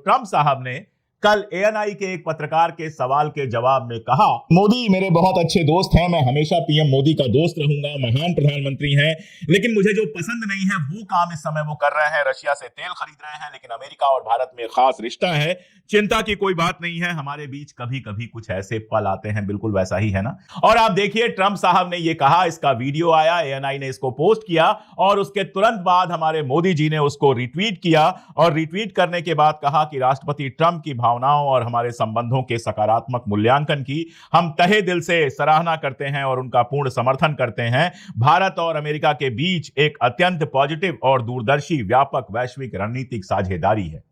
Trump साहब ने कल एएनआई के एक पत्रकार के सवाल के जवाब में कहा, मोदी मेरे बहुत अच्छे दोस्त हैं, मैं हमेशा पीएम मोदी का दोस्त रहूंगा, महान प्रधानमंत्री हैं, लेकिन मुझे जो पसंद नहीं है वो काम इस समय वो कर रहे हैं, रशिया से तेल खरीद रहे हैं, लेकिन अमेरिका और भारत में खास रिश्ता है, चिंता की कोई बात नहीं है, हमारे बीच कभी कभी कुछ ऐसे पल आते हैं। बिल्कुल वैसा ही है ना। और आप देखिए, ट्रंप साहब ने यह कहा, इसका वीडियो आया, एएनआई ने इसको पोस्ट किया और उसके तुरंत बाद हमारे मोदी जी ने उसको रिट्वीट किया और रिट्वीट करने के बाद कहा कि राष्ट्रपति ट्रंप की भावनाओं और हमारे संबंधों के सकारात्मक मूल्यांकन की हम तहे दिल से सराहना करते हैं और उनका पूर्ण समर्थन करते हैं। भारत और अमेरिका के बीच एक अत्यंत पॉजिटिव और दूरदर्शी व्यापक वैश्विक रणनीतिक साझेदारी है।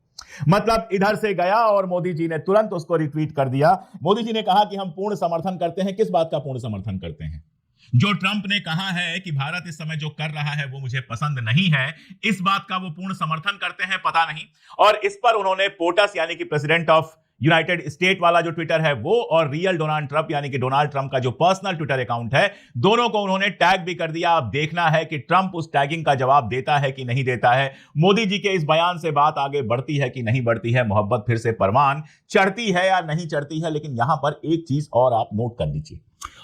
मतलब इधर से गया और मोदी जी ने तुरंत उसको रिट्वीट कर दिया। मोदी जी ने कहा कि हम पूर्ण समर्थन करते हैं। किस बात का पूर्ण समर्थन करते हैं? जो ट्रंप ने कहा है कि भारत इस समय जो कर रहा है वो मुझे पसंद नहीं है, इस बात का वो पूर्ण समर्थन करते हैं, पता नहीं। और इस पर उन्होंने पोटस यानी कि प्रेसिडेंट ऑफ यूनाइटेड स्टेट वाला जो ट्विटर है वो और रियल डोनाल्ड ट्रंप यानी कि डोनाल्ड ट्रंप का जो पर्सनल ट्विटर अकाउंट है, दोनों को उन्होंने टैग भी कर दिया। अब देखना है कि ट्रंप उस टैगिंग का जवाब देता है कि नहीं देता है। मोदी जी के इस बयान से बात आगे बढ़ती है कि नहीं बढ़ती है, मोहब्बत फिर से परवान चढ़ती है या नहीं चढ़ती है। लेकिन यहां पर एक चीज और आप नोट कर लीजिए,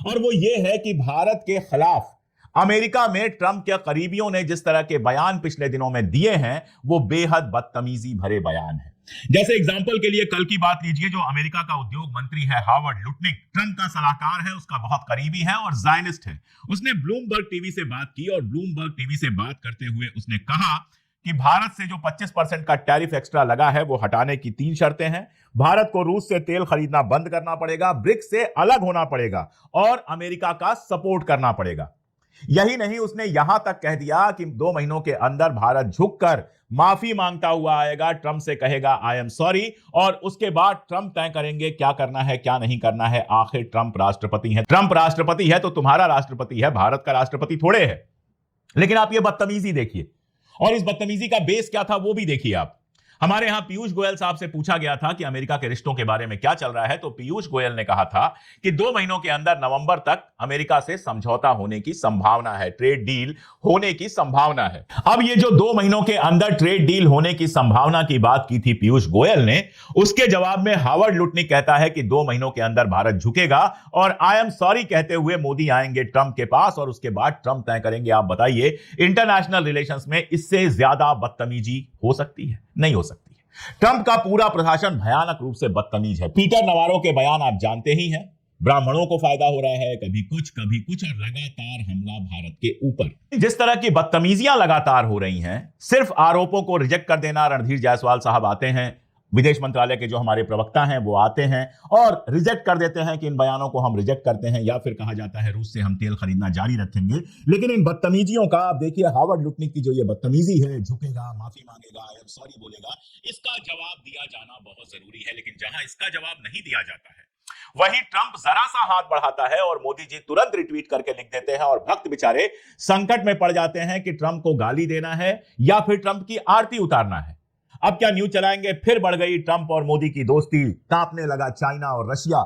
और वो ये है कि भारत के खिलाफ अमेरिका में ट्रंप के करीबियों ने जिस तरह के बयान पिछले दिनों में दिए हैं वो बेहद बदतमीजी भरे बयान है। जैसे एग्जांपल के लिए कल की बात लीजिए, जो अमेरिका का उद्योग मंत्री है हावर्ड लुटनिक, ट्रंप का सलाहकार है, उसका बहुत करीबी है और जायनिस्ट है। उसने ब्लूमबर्ग टीवी से बात की और ब्लूमबर्ग टीवी से बात करते हुए उसने कहा कि भारत से जो 25% का टैरिफ एक्स्ट्रा लगा है वो हटाने की 3 शर्तें हैं। भारत को रूस से तेल खरीदना बंद करना पड़ेगा, ब्रिक्स से अलग होना पड़ेगा और अमेरिका का सपोर्ट करना पड़ेगा। यही नहीं, उसने यहां तक कह दिया कि 2 महीनों के अंदर भारत झुककर माफी मांगता हुआ आएगा, ट्रंप से कहेगा आई एम सॉरी, और उसके बाद ट्रंप तय करेंगे क्या करना है क्या नहीं करना है। आखिर ट्रंप राष्ट्रपति है, ट्रंप राष्ट्रपति है तो तुम्हारा राष्ट्रपति है, भारत का राष्ट्रपति थोड़े है। लेकिन आप ये बदतमीजी देखिए, और इस बदतमीजी का बेस क्या था वो भी देखिए आप। हमारे यहां पीयूष गोयल साहब से पूछा गया था कि अमेरिका के रिश्तों के बारे में क्या चल रहा है, तो पीयूष गोयल ने कहा था कि 2 महीनों के अंदर नवंबर तक अमेरिका से समझौता होने की संभावना है, ट्रेड डील होने की संभावना है। अब ये जो 2 महीनों के अंदर ट्रेड डील होने की संभावना की बात की थी पीयूष गोयल ने, उसके जवाब में हावर्ड लुटनिक कहता है कि 2 महीनों के अंदर भारत झुकेगा और आई एम सॉरी कहते हुए मोदी आएंगे ट्रंप के पास और उसके बाद ट्रंप तय करेंगे। आप बताइए, इंटरनेशनल रिलेशंस में इससे ज्यादा बदतमीजी हो सकती है? नहीं हो सकती है। ट्रंप का पूरा प्रशासन भयानक रूप से बदतमीज है। पीटर नवारो के बयान आप जानते ही हैं, ब्राह्मणों को फायदा हो रहा है, कभी कुछ और लगातार हमला भारत के ऊपर। जिस तरह की बदतमीजियां लगातार हो रही हैं, सिर्फ आरोपों को रिजेक्ट कर देना। रणधीर जायसवाल साहब आते हैं, विदेश मंत्रालय के जो हमारे प्रवक्ता हैं वो आते हैं और रिजेक्ट कर देते हैं कि इन बयानों को हम रिजेक्ट करते हैं, या फिर कहा जाता है रूस से हम तेल खरीदना जारी रखेंगे। लेकिन इन बदतमीजियों का आप देखिए, हावर्ड लुटनिक की जो ये बदतमीजी है, झुकेगा, माफी मांगेगा, आई एम सॉरी बोलेगा, इसका जवाब दिया जाना बहुत जरूरी है। लेकिन जहां इसका जवाब नहीं दिया जाता है, वही ट्रंप जरा सा हाथ बढ़ाता है और मोदी जी तुरंत रिट्वीट करके लिख देते हैं और भक्त बेचारे संकट में पड़ जाते हैं कि ट्रंप को गाली देना है या फिर ट्रंप की आरती उतारना है। अब क्या न्यूज चलाएंगे, फिर बढ़ गई ट्रंप और मोदी की दोस्ती, कांपने लगा चाइना और रशिया।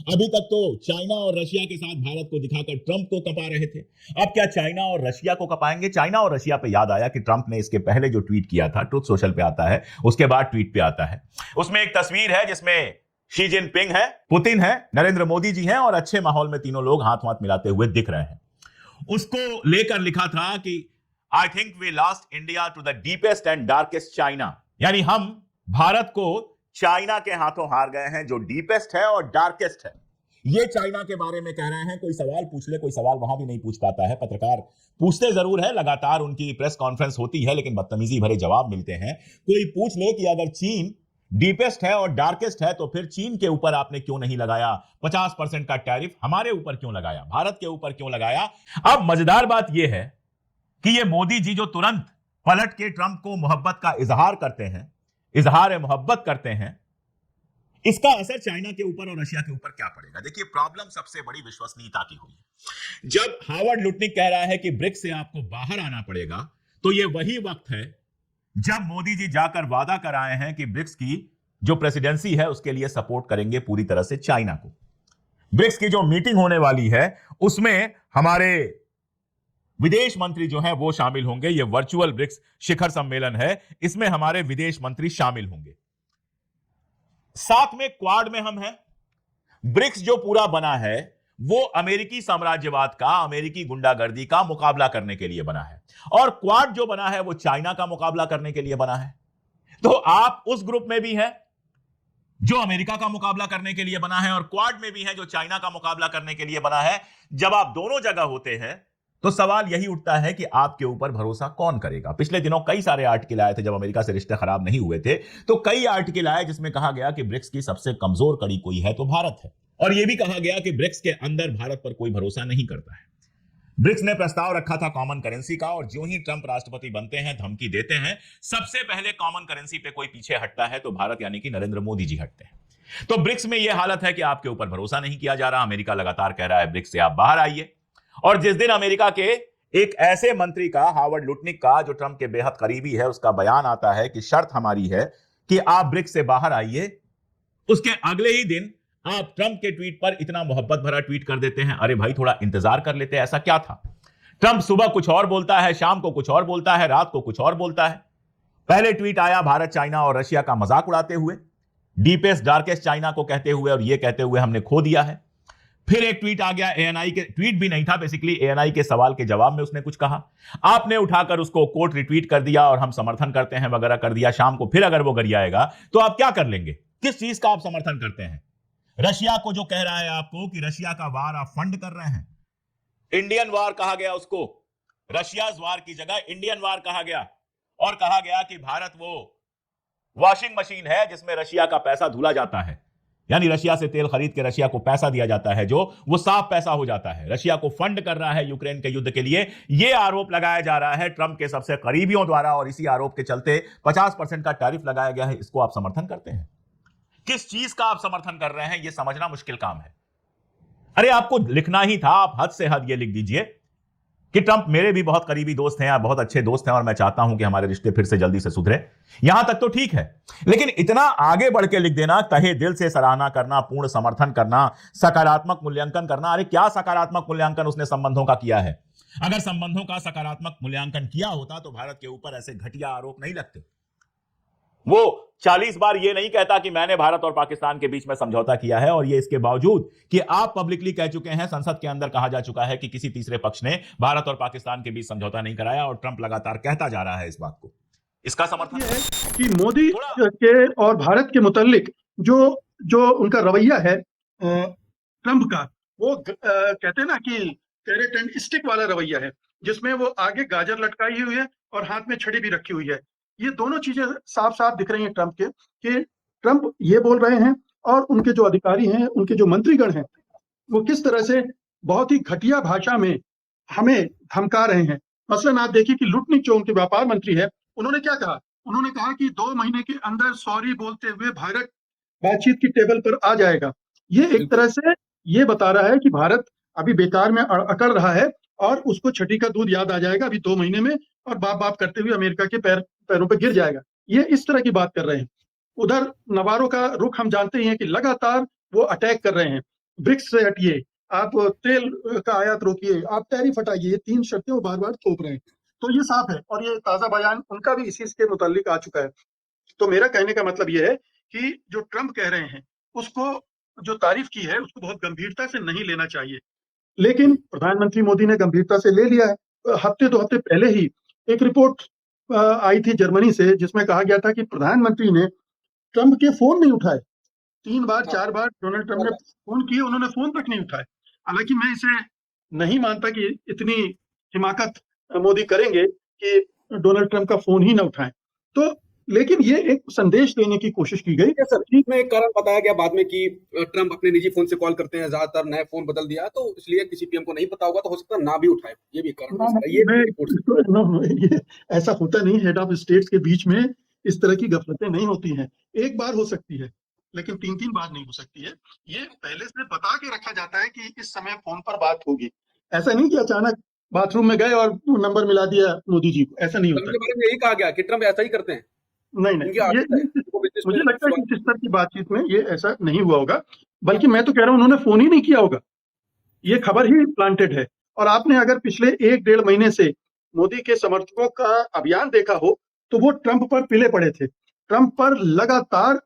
अभी तक तो चाइना और रशिया के साथ भारत को दिखाकर ट्रंप को कपा रहे थे, अब क्या चाइना और रशिया को कपाएंगे? चाइना और रशिया पे याद आया कि ट्रंप ने इसके पहले जो ट्वीट किया था, ट्रुथ सोशल पे आता है, उसके बाद ट्वीट पे आता है, उसमें एक तस्वीर है जिसमें शी जिनपिंग है, पुतिन है, नरेंद्र मोदी जी हैं और अच्छे माहौल में तीनों लोग हाथ हाथ मिलाते हुए दिख रहे हैं। उसको लेकर लिखा था कि I think we lost India to the deepest and darkest China, यानी हम भारत को चाइना के हाथों हार गए हैं, जो डीपेस्ट है और डार्केस्ट है। ये चाइना के बारे में कह रहे हैं। कोई सवाल पूछ ले, कोई सवाल वहां भी नहीं पूछ पाता है। पत्रकार पूछते जरूर है, लगातार उनकी प्रेस कॉन्फ्रेंस होती है, लेकिन बदतमीजी भरे जवाब मिलते हैं। कोई पूछ ले कि अगर चीन डीपेस्ट है और डार्केस्ट है तो फिर चीन के ऊपर आपने क्यों नहीं लगाया 50% का टैरिफ, हमारे ऊपर क्यों लगाया, भारत के ऊपर क्यों लगाया? अब मजेदार बात यह है कि ये मोदी जी जो तुरंत पलट के ट्रंप को मोहब्बत का इजहार करते हैं, इजहार मोहब्बत करते हैं, इसका असर चाइना के ऊपर और रशिया के ऊपर क्या पड़ेगा? देखिए, प्रॉब्लम सबसे बड़ी विश्वसनीयता की हुई है। जब हावर्ड लुटनिक कह रहा है कि ब्रिक्स से आपको बाहर आना पड़ेगा, तो यह वही वक्त है जब मोदी जी जाकर वादा कराए हैं कि ब्रिक्स की जो प्रेसिडेंसी है उसके लिए सपोर्ट करेंगे पूरी तरह से चाइना को। ब्रिक्स की जो मीटिंग होने वाली है उसमें हमारे विदेश मंत्री जो हैं वो शामिल होंगे। ये वर्चुअल ब्रिक्स शिखर सम्मेलन है, इसमें हमारे विदेश मंत्री शामिल होंगे। साथ में क्वाड में हम हैं। ब्रिक्स जो पूरा बना है वो अमेरिकी साम्राज्यवाद का, अमेरिकी गुंडागर्दी का मुकाबला करने के लिए बना है, और क्वाड जो बना है वो चाइना का मुकाबला करने के लिए बना है। तो आप उस ग्रुप में भी हैं जो अमेरिका का मुकाबला करने के लिए बना है, और क्वाड में भी है जो चाइना का मुकाबला करने के लिए बना है। जब आप दोनों जगह होते हैं तो सवाल यही उठता है कि आपके ऊपर भरोसा कौन करेगा। पिछले दिनों कई सारे आर्टिकल आए थे, जब अमेरिका से रिश्ते खराब नहीं हुए थे तो कई आर्टिकल आए जिसमें कहा गया कि ब्रिक्स की सबसे कमजोर कड़ी कोई है तो भारत है, और यह भी कहा गया कि ब्रिक्स के अंदर भारत पर कोई भरोसा नहीं करता है। ब्रिक्स ने प्रस्ताव रखा था कॉमन करेंसी का, और जो ही ट्रंप राष्ट्रपति बनते हैं, धमकी देते हैं, सबसे पहले कॉमन करेंसी पे कोई पीछे हटता है तो भारत यानी कि नरेंद्र मोदी जी हटते हैं। तो ब्रिक्स में यह हालत है कि आपके ऊपर भरोसा नहीं किया जा रहा। अमेरिका लगातार कह रहा है ब्रिक्स से आप बाहर आइए, और जिस दिन अमेरिका के एक ऐसे मंत्री का, हार्वर्ड लुटनिक का, जो ट्रंप के बेहद करीबी है, उसका बयान आता है कि शर्त हमारी है कि आप ब्रिक्स से बाहर आइए, उसके अगले ही दिन आप ट्रंप के ट्वीट पर इतना मोहब्बत भरा ट्वीट कर देते हैं, अरे भाई थोड़ा इंतजार कर लेते हैं, ऐसा क्या था। ट्रंप सुबह कुछ और बोलता है, शाम को कुछ और बोलता है, रात को कुछ और बोलता है। पहले ट्वीट आया भारत, चाइना और रशिया का मजाक उड़ाते हुए, डीपेस्ट डार्केस्ट चाइना को कहते हुए और यह कहते हुए हमने खो दिया है। फिर एक ट्वीट आ गया, एएनआई के, ट्वीट भी नहीं था बेसिकली, एएनआई के सवाल के जवाब में उसने कुछ कहा, आपने उठाकर उसको कोट रिट्वीट कर दिया और हम समर्थन करते हैं वगैरह कर दिया। शाम को फिर अगर वो गरियाएगा तो आप क्या कर लेंगे, किस चीज का आप समर्थन करते हैं। रशिया को जो कह रहा है आपको कि रशिया का वार आप फंड कर रहे हैं, इंडियन वार कहा गया उसको, रशिया वार की जगह इंडियन वार कहा गया, और कहा गया कि भारत वो वॉशिंग मशीन है जिसमें रशिया का पैसा धुला जाता है, यानी रशिया से तेल खरीद के रशिया को पैसा दिया जाता है जो वो साफ पैसा हो जाता है, रशिया को फंड कर रहा है यूक्रेन के युद्ध के लिए। यह आरोप लगाया जा रहा है ट्रंप के सबसे करीबियों द्वारा, और इसी आरोप के चलते 50% का टैरिफ लगाया गया है। इसको आप समर्थन करते हैं, किस चीज का आप समर्थन कर रहे हैं, यह समझना मुश्किल काम है। अरे आपको लिखना ही था, आप हद से हद ये लिख दीजिए कि ट्रंप मेरे भी बहुत करीबी दोस्त हैं, बहुत अच्छे दोस्त हैं, और मैं चाहता हूं कि हमारे रिश्ते फिर से जल्दी से सुधरे। यहां तक तो ठीक है, लेकिन इतना आगे बढ़ के लिख देना, तहे दिल से सराहना करना, पूर्ण समर्थन करना, सकारात्मक मूल्यांकन करना। अरे क्या सकारात्मक मूल्यांकन उसने संबंधों का किया है? अगर संबंधों का सकारात्मक मूल्यांकन किया होता तो भारत के ऊपर ऐसे घटिया आरोप नहीं लगते। वो 40 बार ये नहीं कहता कि मैंने भारत और पाकिस्तान के बीच में समझौता किया है, और ये इसके बावजूद कि आप पब्लिकली कह चुके हैं, संसद के अंदर कहा जा चुका है कि किसी तीसरे पक्ष ने भारत और पाकिस्तान के बीच समझौता नहीं कराया, और ट्रंप लगातार कहता जा रहा है इस बात को। इसका समर्थन ये है कि मोदी के और भारत के मुतालिक जो जो उनका रवैया है ट्रंप का, वो कहते हैं ना कि कैरेट एंड स्टिक वाला रवैया है, जिसमें वो आगे गाजर लटकाई हुई है और हाथ में छड़ी भी रखी हुई है। ये दोनों चीजें साफ साफ दिख रही हैं ट्रंप के, कि ट्रंप ये बोल रहे हैं और उनके जो अधिकारी हैं, उनके जो मंत्रीगण हैं, वो किस तरह से बहुत ही घटिया भाषा में हमें धमका रहे हैं। मसलन आप देखिए कि लुटनिक जो उनके व्यापार मंत्री है, उन्होंने क्या कहा, उन्होंने कहा कि 2 महीने के अंदर सॉरी बोलते हुए भारत बातचीत की टेबल पर आ जाएगा। ये एक तरह से ये बता रहा है कि भारत अभी बेकार में अकड़ रहा है और उसको छठी का दूध याद आ जाएगा अभी 2 महीने में, और बाप बाप करते हुए अमेरिका के पैरों पे गिर जाएगा। ये इस तरह की बात कर रहे हैं। उधर नवारो का रुख हम जानते ही हैं कि लगातार वो अटैक कर रहे हैं, ब्रिक्स से हटिए, आप तेल का आयात रोकिए, आप टैरिफ हटाइए, ये 3 शर्तें वो बार बार थोप रहे हैं। तो ये साफ है, और ये ताजा बयान उनका भी इसी के मुताल्लिक आ चुका है। तो मेरा कहने का मतलब ये है कि जो ट्रंप कह रहे हैं, उसको जो तारीफ की है उसको बहुत गंभीरता से नहीं लेना चाहिए, लेकिन प्रधानमंत्री मोदी ने गंभीरता से ले लिया है। हफ्ते 2 हफ्ते पहले ही एक रिपोर्ट आई थी जर्मनी से, जिसमें कहा गया था कि प्रधानमंत्री ने ट्रंप के फोन नहीं उठाए। 3 बार 4 बार डोनाल्ड ट्रंप ने फोन किए, उन्होंने फोन तक नहीं उठाए। हालांकि मैं इसे नहीं मानता कि इतनी हिमाकत मोदी करेंगे कि डोनाल्ड ट्रंप का फोन ही ना उठाएं। तो लेकिन ये एक संदेश देने की कोशिश की गई। सर, इसमें एक कारण बताया गया बाद में कि ट्रंप अपने निजी फोन से कॉल करते हैं, ज्यादातर नए फोन बदल दिया, तो इसलिए किसी पीएम को नहीं पता होगा, तो हो सकता है ना भी उठाए। ये भी कारण हो सकता है। ये ऐसा होता नहीं, हेड ऑफ स्टेट्स के बीच में इस तरह की गफलतें नहीं होती हैं। एक बार हो सकती है, लेकिन 3-3 बार नहीं हो सकती है। ये पहले से बता के रखा जाता है कि इस समय फोन पर बात होगी। ऐसा नहीं कि अचानक बाथरूम में गए और नंबर मिला दिया मोदी जी को, ऐसा नहीं होता। उनके बारे में यही कहा गया कि ट्रंप ऐसा ही करते हैं। नहीं, ये मुझे लगता है कि इस तरह की बातचीत में ये ऐसा नहीं हुआ होगा, बल्कि मैं तो कह रहा हूं उन्होंने फोन ही नहीं किया होगा। ये खबर ही प्लांटेड है। और आपने अगर पिछले 1-1.5 महीने से मोदी के समर्थकों का अभियान देखा हो, तो वो ट्रंप पर पिले पड़े थे। ट्रंप पर लगातार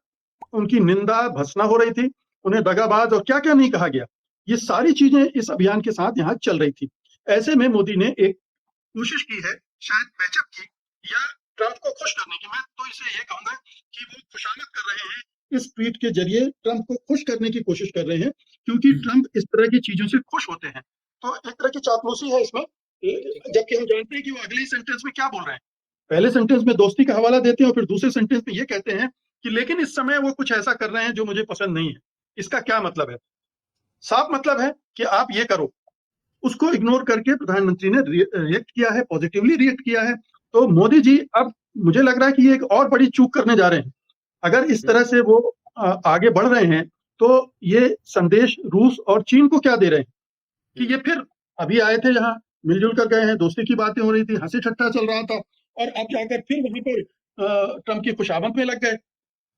उनकी निंदा भत्सना हो रही थी, उन्हें दगाबाज और क्या क्या नहीं कहा गया। ये सारी चीजें इस अभियान के साथ यहाँ चल रही थी। ऐसे में मोदी ने एक कोशिश की है, शायद पैचअप की, या ट्रंप को खुश करने की। मैं तो इसे ये कहूंगा कि वो खुशामद कर रहे हैं, इस ट्वीट के जरिए ट्रंप को खुश करने की कोशिश कर रहे हैं, क्योंकि ट्रंप इस तरह की चीजों से खुश होते हैं। तो एक तरह की चापलूसी है इसमें, जबकि हम जानते हैं कि वो अगले सेंटेंस में क्या बोल रहे हैं। पहले सेंटेंस में दोस्ती का हवाला देते हैं और फिर दूसरे सेंटेंस में ये कहते हैं कि लेकिन इस समय वो कुछ ऐसा कर रहे हैं जो मुझे पसंद नहीं है। इसका क्या मतलब है? साफ मतलब है कि आप ये करो। उसको इग्नोर करके प्रधानमंत्री ने रिएक्ट किया है, पॉजिटिवली रिएक्ट किया है। तो मोदी जी अब मुझे लग रहा है कि ये एक और बड़ी चूक करने जा रहे हैं। अगर इस तरह से वो आगे बढ़ रहे हैं, तो ये संदेश रूस और चीन को क्या दे रहे हैं कि ये फिर अभी आए थे यहाँ, मिलजुल कर गए हैं, दोस्ती की बातें हो रही थी, हंसी ठट्ठा चल रहा था, और अब जाकर फिर वहीं पर ट्रंप की खुशामद में लग गए।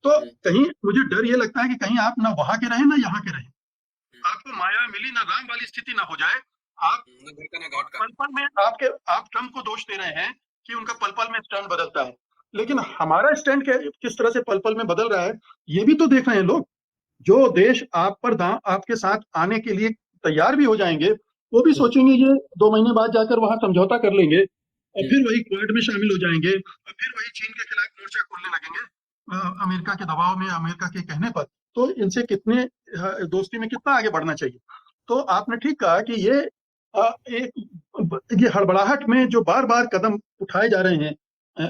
तो कहीं मुझे डर ये लगता है कि कहीं आप ना वहां के रहें ना यहाँ के रहें, आपको माया मिली ना राम वाली स्थिति ना हो जाए। आप घर का ना घाट का। पल पल में आप ट्रंप को दोष दे रहे हैं कि उनका पल पल में स्टैंड बदलता है, लेकिन हमारा स्टैंड किस तरह से पल पल में बदल रहा है, ये भी तो देख रहे हैं लोग। जो देश आप पर आपके साथ आने के लिए तैयार भी हो जाएंगे, वो भी सोचेंगे ये 2 महीने बाद जाकर वहां समझौता कर लेंगे और फिर वही क्वाड में शामिल हो जाएंगे और फिर वही चीन के खिलाफ मोर्चा खोलने लगेंगे अमेरिका के दबाव में, अमेरिका के कहने पर। तो इनसे कितने दोस्ती में कितना आगे बढ़ना चाहिए। तो आपने ठीक कहा कि ये हड़बड़ाहट में जो बार बार कदम उठाए जा रहे हैं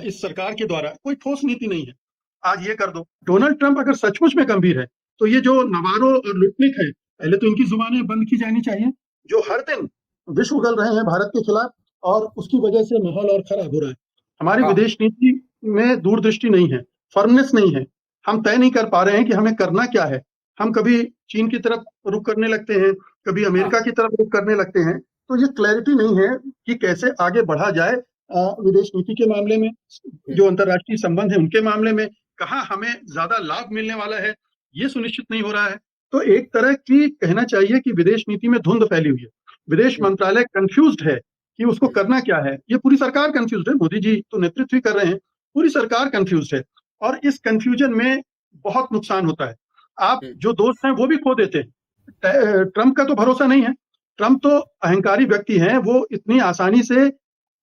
इस सरकार के द्वारा, कोई ठोस नीति नहीं है। आज ये कर दो। डोनाल्ड ट्रंप अगर सचमुच में गंभीर है, तो ये जो नवारो और लुटनिक है, पहले तो इनकी जुबानें बंद की जानी चाहिए, जो हर दिन विष उगल रहे हैं भारत के खिलाफ, और उसकी वजह से माहौल और खराब हो रहा है। हमारी विदेश नीति में दूरदृष्टि नहीं है, फर्मनेस नहीं है। हम तय नहीं कर पा रहे हैं कि हमें करना क्या है। हम कभी चीन की तरफ रुख करने लगते हैं, कभी अमेरिका की तरफ रुख करने लगते हैं। तो ये क्लैरिटी नहीं है कि कैसे आगे बढ़ा जाए विदेश नीति के मामले में, जो अंतर्राष्ट्रीय संबंध है उनके मामले में, कहाँ हमें ज्यादा लाभ मिलने वाला है, ये सुनिश्चित नहीं हो रहा है। तो एक तरह की कहना चाहिए कि विदेश नीति में धुंध फैली हुई है। विदेश मंत्रालय कंफ्यूज्ड है कि उसको करना क्या है। ये पूरी सरकार कंफ्यूज्ड है, मोदी जी तो नेतृत्व ही कर रहे हैं, पूरी सरकार कंफ्यूज्ड है, और इस कंफ्यूजन में बहुत नुकसान होता है। आप जो दोस्त हैं वो भी खो देते हैं। ट्रंप का तो भरोसा नहीं है। ट्रंप तो अहंकारी व्यक्ति हैं, वो इतनी आसानी से,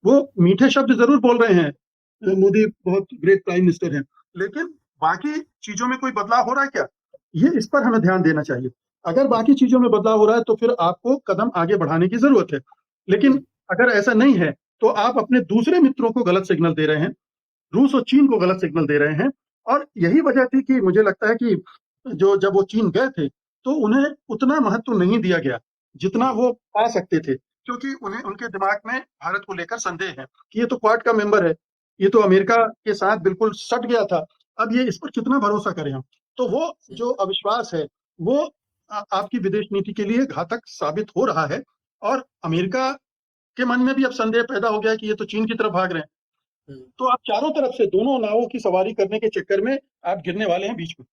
वो मीठे शब्द जरूर बोल रहे हैं, मोदी बहुत ग्रेट प्राइम मिनिस्टर हैं, लेकिन बाकी चीजों में कोई बदलाव हो रहा है क्या, ये इस पर हमें ध्यान देना चाहिए। अगर बाकी चीजों में बदलाव हो रहा है तो फिर आपको कदम आगे बढ़ाने की जरूरत है, लेकिन अगर ऐसा नहीं है तो आप अपने दूसरे मित्रों को गलत सिग्नल दे रहे हैं, रूस और चीन को गलत सिग्नल दे रहे हैं। और यही वजह थी कि मुझे लगता है कि जब वो चीन गए थे तो उन्हें उतना महत्व नहीं दिया गया जितना वो पा सकते थे, क्योंकि उन्हें, उनके दिमाग में भारत को लेकर संदेह है कि ये तो क्वाड का मेंबर है, ये तो अमेरिका के साथ बिल्कुल सट गया था, अब ये इस पर कितना भरोसा करें हम। तो वो जो अविश्वास है वो आपकी विदेश नीति के लिए घातक साबित हो रहा है, और अमेरिका के मन में भी अब संदेह पैदा हो गया कि ये तो चीन की तरफ भाग रहे हैं। तो आप चारों तरफ से दोनों नावों की सवारी करने के चक्कर में आप गिरने वाले हैं बीच में।